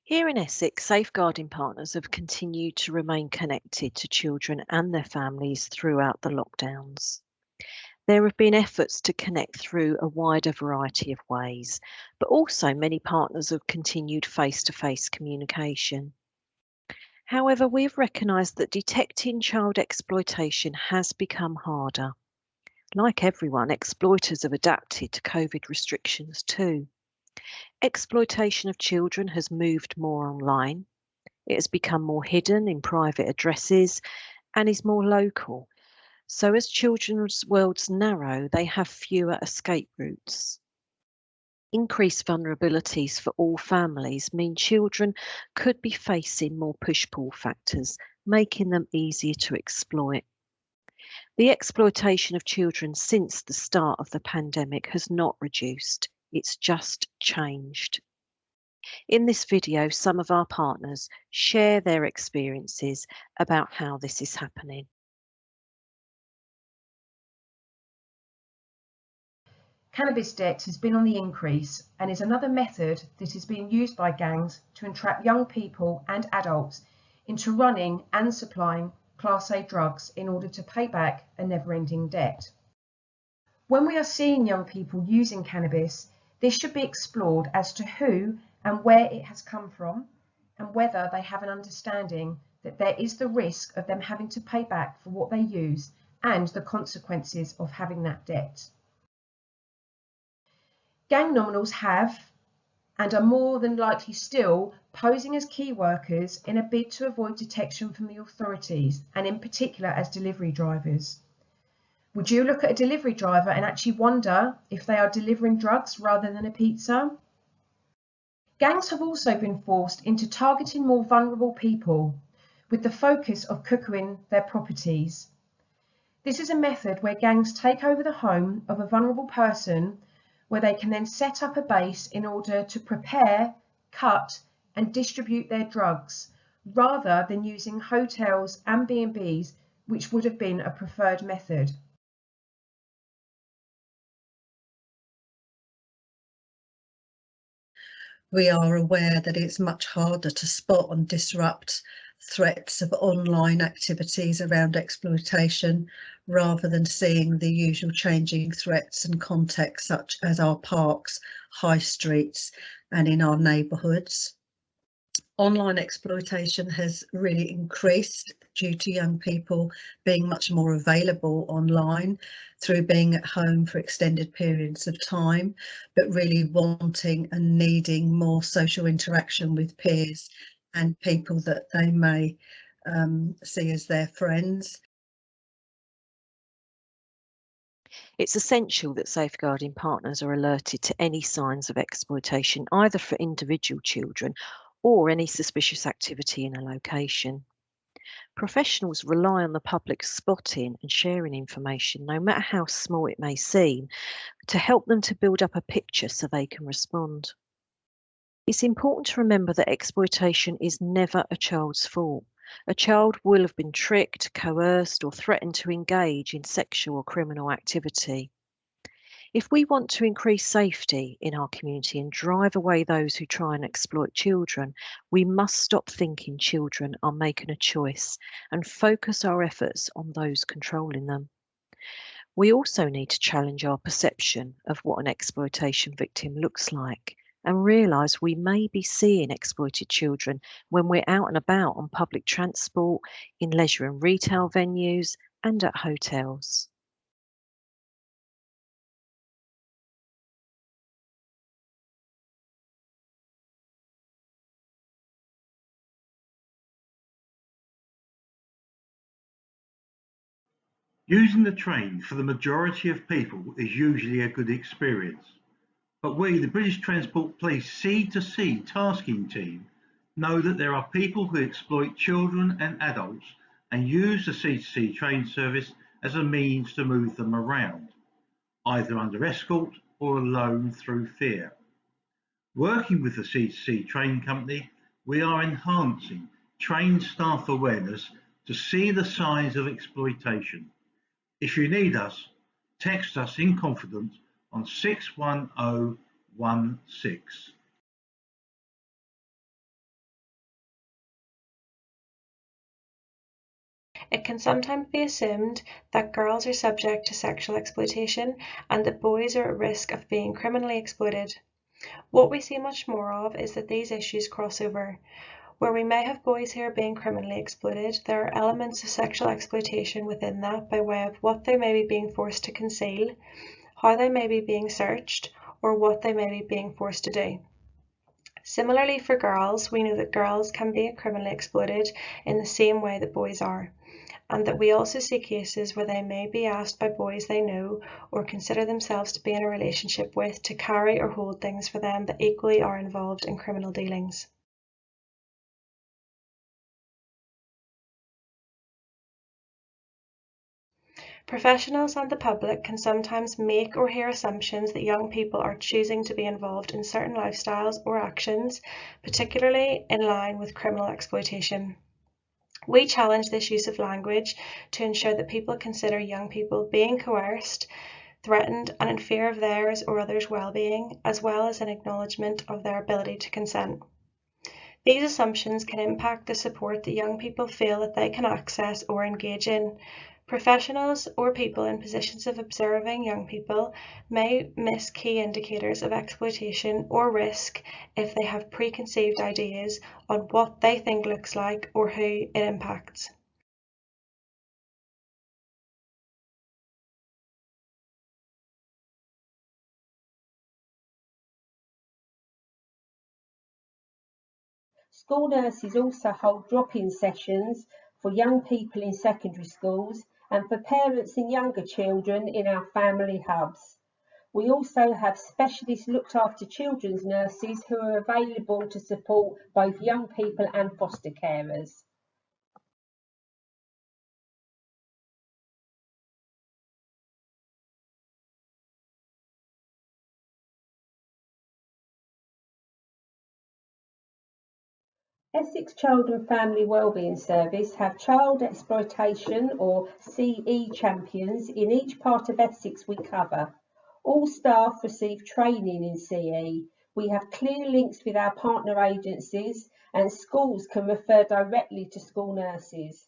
Here in Essex, safeguarding partners have continued to remain connected to children and their families throughout the lockdowns. There have been efforts to connect through a wider variety of ways, but also many partners have continued face to face communication. However, we've recognised that detecting child exploitation has become harder. Like everyone, exploiters have adapted to COVID restrictions too. Exploitation of children has moved more online. It has become more hidden in private addresses and is more local. So, as children's worlds narrow, they have fewer escape routes. Increased vulnerabilities for all families mean children could be facing more push pull factors, making them easier to exploit. The exploitation of children since the start of the pandemic has not reduced, it's just changed. In this video, some of our partners share their experiences about how this is happening. Cannabis debt has been on the increase and is another method that is being used by gangs to entrap young people and adults into running and supplying Class A drugs in order to pay back a never-ending debt. When we are seeing young people using cannabis, this should be explored as to who and where it has come from and whether they have an understanding that there is the risk of them having to pay back for what they use and the consequences of having that debt. Gang nominals have and are more than likely still posing as key workers in a bid to avoid detection from the authorities, and in particular as delivery drivers. Would you look at a delivery driver and actually wonder if they are delivering drugs rather than a pizza? Gangs have also been forced into targeting more vulnerable people with the focus of cuckooing their properties. This is a method where gangs take over the home of a vulnerable person, where they can then set up a base in order to prepare, cut and distribute their drugs, rather than using hotels and B&Bs, which would have been a preferred method. We are aware that it's much harder to spot and disrupt threats of online activities around exploitation, rather than seeing the usual changing threats and contexts such as our parks, high streets and in our neighbourhoods. Online exploitation has really increased due to young people being much more available online through being at home for extended periods of time, but really wanting and needing more social interaction with peers and people that they may see as their friends. It's essential that safeguarding partners are alerted to any signs of exploitation, either for individual children or any suspicious activity in a location. Professionals rely on the public spotting and sharing information, no matter how small it may seem, to help them to build up a picture so they can respond. It's important to remember that exploitation is never a child's fault. A child will have been tricked, coerced, or threatened to engage in sexual or criminal activity. If we want to increase safety in our community and drive away those who try and exploit children, we must stop thinking children are making a choice and focus our efforts on those controlling them. We also need to challenge our perception of what an exploitation victim looks like and realise we may be seeing exploited children when we're out and about on public transport, in leisure and retail venues, and at hotels. Using the train for the majority of people is usually a good experience, but we, the British Transport Police C2C tasking team, know that there are people who exploit children and adults and use the C2C train service as a means to move them around, either under escort or alone through fear. Working with the C2C train company, we are enhancing train staff awareness to see the signs of exploitation. If you need us, text us in confidence on 61016. It can sometimes be assumed that girls are subject to sexual exploitation and that boys are at risk of being criminally exploited. What we see much more of is that these issues cross over. Where we may have boys who are being criminally exploited, there are elements of sexual exploitation within that by way of what they may be being forced to conceal, how they may be being searched, or what they may be being forced to do. Similarly, for girls, we know that girls can be criminally exploited in the same way that boys are, and that we also see cases where they may be asked by boys they know or consider themselves to be in a relationship with to carry or hold things for them that equally are involved in criminal dealings. Professionals and the public can sometimes make or hear assumptions that young people are choosing to be involved in certain lifestyles or actions, particularly in line with criminal exploitation. We challenge this use of language to ensure that people consider young people being coerced, threatened, and in fear of theirs or others' well-being, as well as an acknowledgement of their ability to consent. These assumptions can impact the support that young people feel that they can access or engage in. Professionals or people in positions of observing young people may miss key indicators of exploitation or risk if they have preconceived ideas on what they think looks like or who it impacts. School nurses also hold drop-in sessions for young people in secondary schools and for parents and younger children in our family hubs. We also have specialist looked after children's nurses who are available to support both young people and foster carers. Essex Child and Family Wellbeing Service have child exploitation or CE champions in each part of Essex we cover. All staff receive training in CE. We have clear links with our partner agencies and schools can refer directly to school nurses.